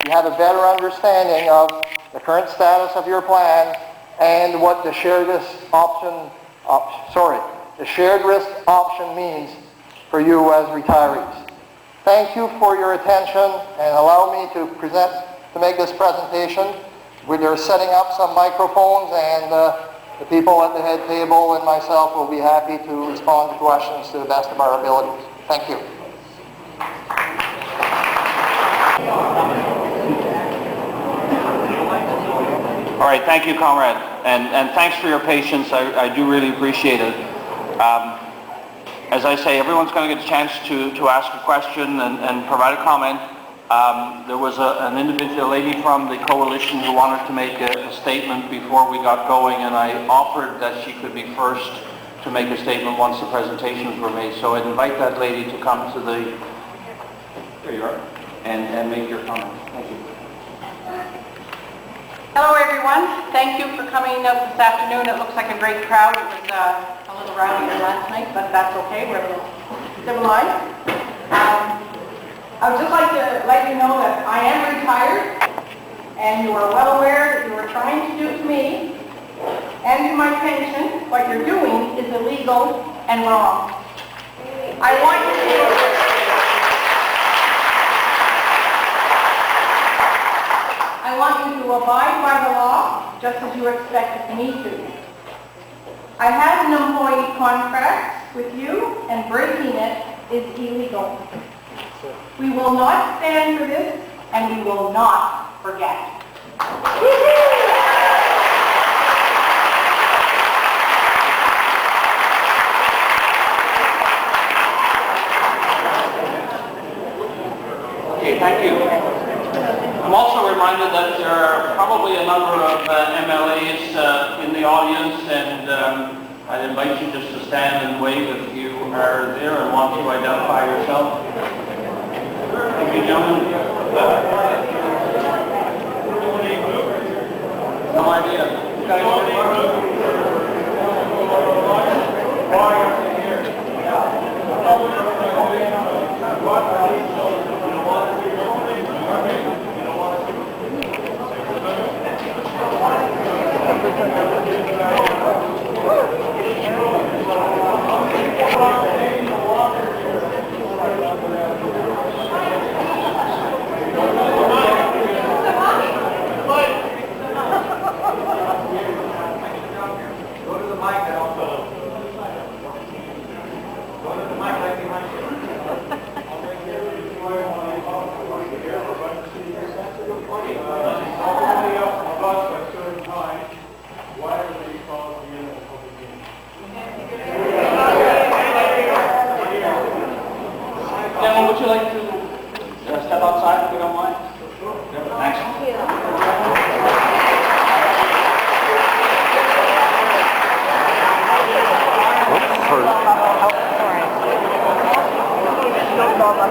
you have a better understanding of the current status of your plan and what the shared risk option, the shared risk option means for you as retirees. Thank you for your attention, and allow me to make this presentation. They're setting up some microphones, and the people at the head table and myself will be happy to respond to questions to the best of our abilities. Thank you. All right, thank you, comrade, and thanks for your patience. I do really appreciate it. As I say, everyone's going to get a chance to ask a question and provide a comment. There was an individual lady from the coalition who wanted to make a statement before we got going, and I offered that she could be first to make a statement once the presentations were made. So I'd invite that lady to come to the, there you are, and make your comment. Thank you. Hello everyone. Thank you for coming out this afternoon. It looks like a great crowd. It was a little rowdier last night, but that's okay. We're a little civilized. I would just like to let you know that I am retired, and you are well aware that you are trying to do to me and to my pension what you're doing is illegal and wrong. I want you to abide by the law, just as you expected me to. I have an employee contract with you, and breaking it is illegal. We will not stand for this, and we will not forget. Okay, thank you. I'm also reminded that there are probably a number of MLAs in the audience, and I'd invite you just to stand and wave if you are there and want to identify yourself. Thank you, gentlemen. No idea. Would you like to step outside if you don't mind? Thanks.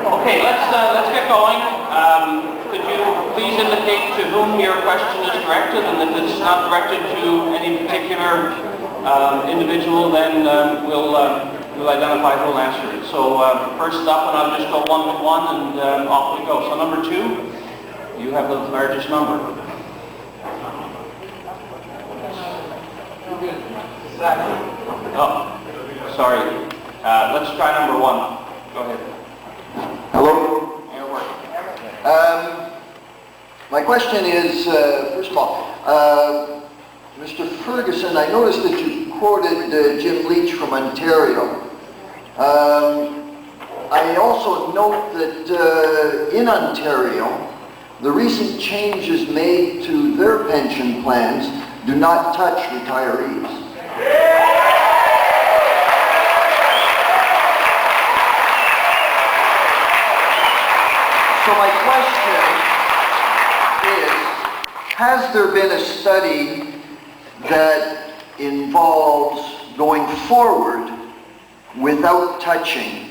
Okay, let's get going. Could you please indicate to whom your question is directed, and if it's not directed to any particular individual, then we'll identify who will answer it. So first up, and I'll just go one to one, and off we go. So number 2, you have the largest number. Oh, sorry. Let's try number 1. Go ahead. Hello. My question is, first of all, Mr. Ferguson, I noticed that you quoted Jim Leach from Ontario. I also note that in Ontario, the recent changes made to their pension plans do not touch retirees. So my question is, has there been a study that involves going forward without touching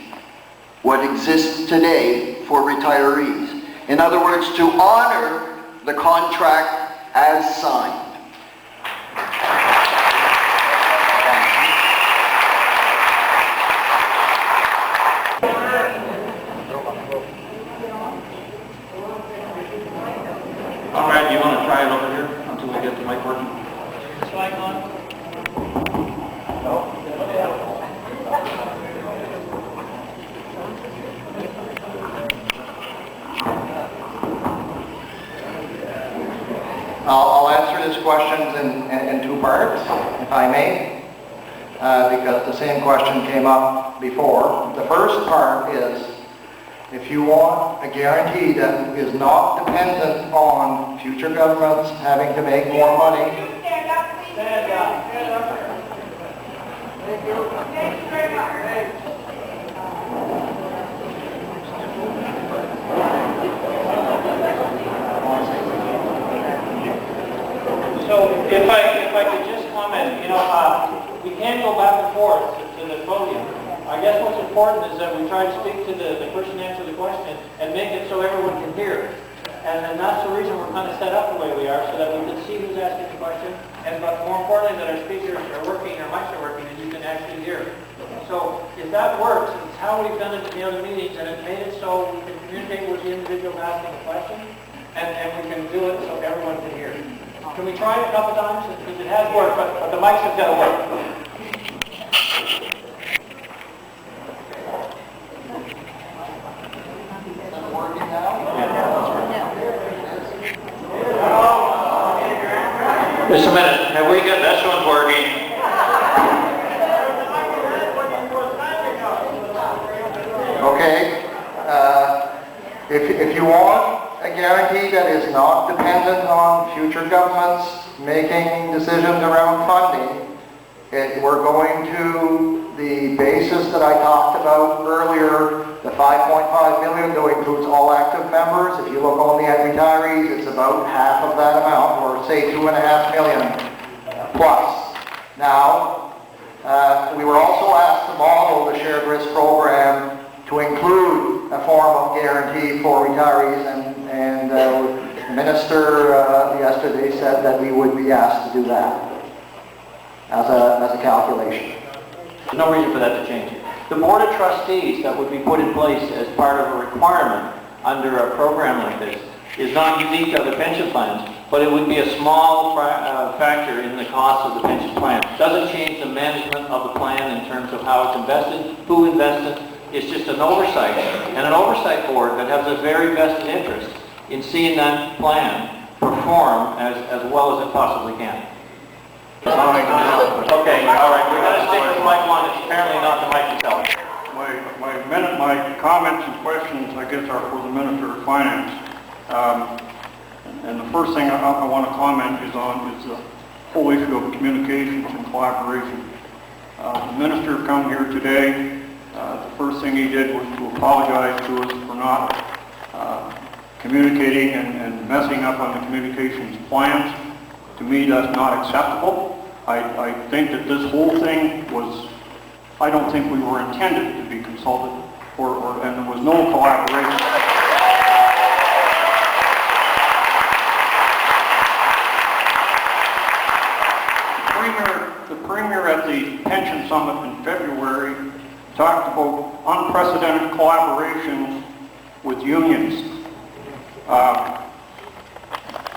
what exists today for retirees? In other words, to honor the contract as signed. mic on? I'll answer this question in two parts, if I may, because the same question came up before. The first part is, if you want a guarantee that is not dependent on future governments having to make more money. Stand up, please. Stand up. Stand up. Thank you. Thank you very much. So if I could just comment, we can't go back and forth to the podium. I guess what's important is that we try to speak to the person answer the question and make it so everyone can hear. And that's the reason we're kind of set up the way we are, so that we can see who's asking the question, and but more importantly, that our speakers are working, our mics are working, and you can actually hear. So if that works, it's how we've done it in the other meetings, and it made it so we can communicate with the individual asking the question, and we can do it so everyone can hear. Can we try it a couple times? Because it has worked, but the mics have got to work. Just a minute. Have we got this one's working? Okay, if you want a guarantee that is not dependent on future governments making decisions around funding, we're going to the basis that I talked about earlier, the 5.5 million, though includes all active members. If you look only at retirees, it's about half of that amount, or say 2.5 million plus. Now, we were also asked to model the shared risk program to include a form of guarantee for retirees, and the minister yesterday said that we would be asked to do that as a calculation. There's no reason for that to change. The Board of Trustees that would be put in place as part of a requirement under a program like this is not unique to other pension plans, but it would be a small factor in the cost of the pension plan. It doesn't change the management of the plan in terms of how it's invested, who invested. It's just an oversight, and an oversight board that has a very vested interest in seeing that plan perform as well as it possibly can. Okay, all right, we're going to stick with mic one. It's apparently not the mic itself. My comments and questions, I guess, are for the Minister of Finance. And the first thing I want to comment is the whole issue of communications and collaboration. The Minister come here today. The first thing he did was to apologize to us for not communicating and messing up on the communications plans. To me, that's not acceptable. I think that this whole thing was, I don't think we were intended to be consulted, and there was no collaboration. The Premier at the Pension Summit in February talked about unprecedented collaboration with unions.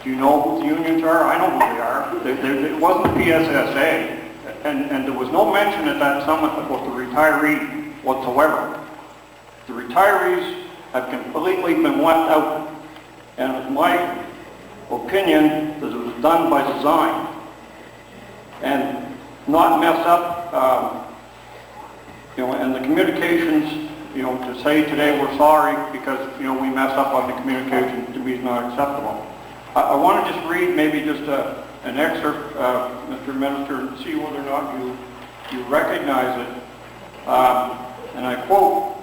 Do you know who the unions are? I know who they are. It wasn't the P.S.S.A. And there was no mention at that summit about the retiree whatsoever. The retirees have completely been left out. And it's my opinion that it was done by design. And not mess up, and the communications, to say today we're sorry because, we messed up on the communications, to me is not acceptable. I want to just read maybe just an excerpt, Mr. Minister, and see whether or not you recognize it. And I quote,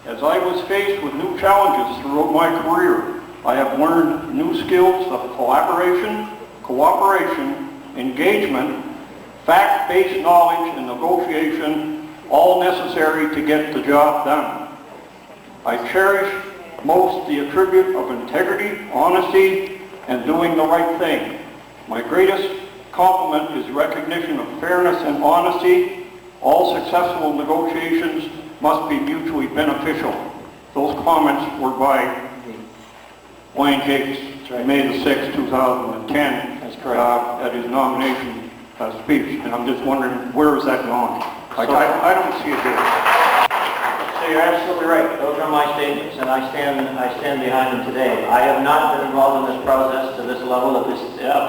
"As I was faced with new challenges throughout my career, I have learned new skills of collaboration, cooperation, engagement, fact-based knowledge, and negotiation, all necessary to get the job done. I cherish most the attribute of integrity, honesty, and doing the right thing. My greatest compliment is recognition of fairness and honesty. All successful negotiations must be mutually beneficial." Those comments were by Wayne Higgs, May the 6th, 2010, at his nomination speech, and I'm just wondering, where is that going? Like, I don't see it here. So you're absolutely right. Those are my statements, and I stand behind them today. I have not been involved in this process to this level up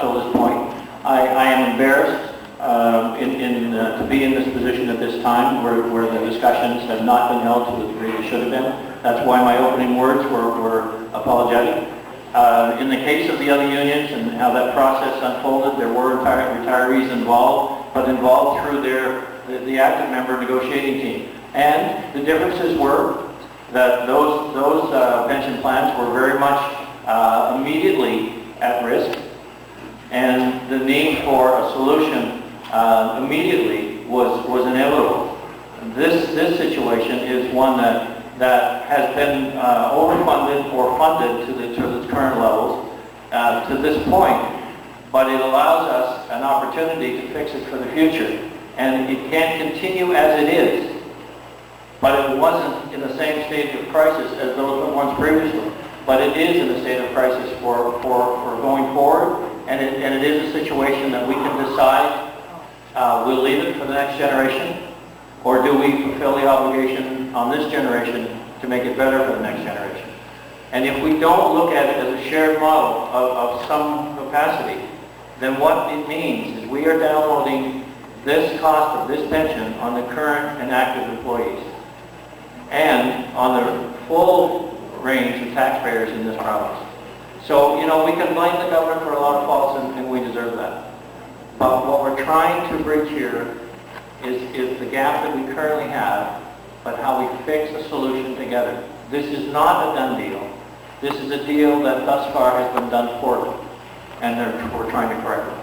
till this point. I am embarrassed to be in this position at this time where the discussions have not been held to the degree they should have been. That's why my opening words were apologetic. In the case of the other unions and how that process unfolded, there were retirees involved, but involved through the active member negotiating team. And the differences were that those pension plans were very much immediately at risk, and the need for a solution immediately was inevitable. This situation is one that has been overfunded or funded to the current levels to this point, but it allows us an opportunity to fix it for the future. And it can't continue as it is, but it wasn't in the same state of crisis as those ones previously. But it is in a state of crisis for going forward, and it is a situation that we can decide we'll leave it for the next generation, or do we fulfill the obligation on this generation to make it better for the next generation? And if we don't look at it as a shared model of some capacity, then what it means is we are downloading this cost of this pension on the current and active employees and on the full range of taxpayers in this province. So, we can blame the government for a lot of faults, and we deserve that. But what we're trying to bridge here is the gap that we currently have, but how we fix a solution together. This is not a done deal. This is a deal that thus far has been done poorly, and we're trying to correct it.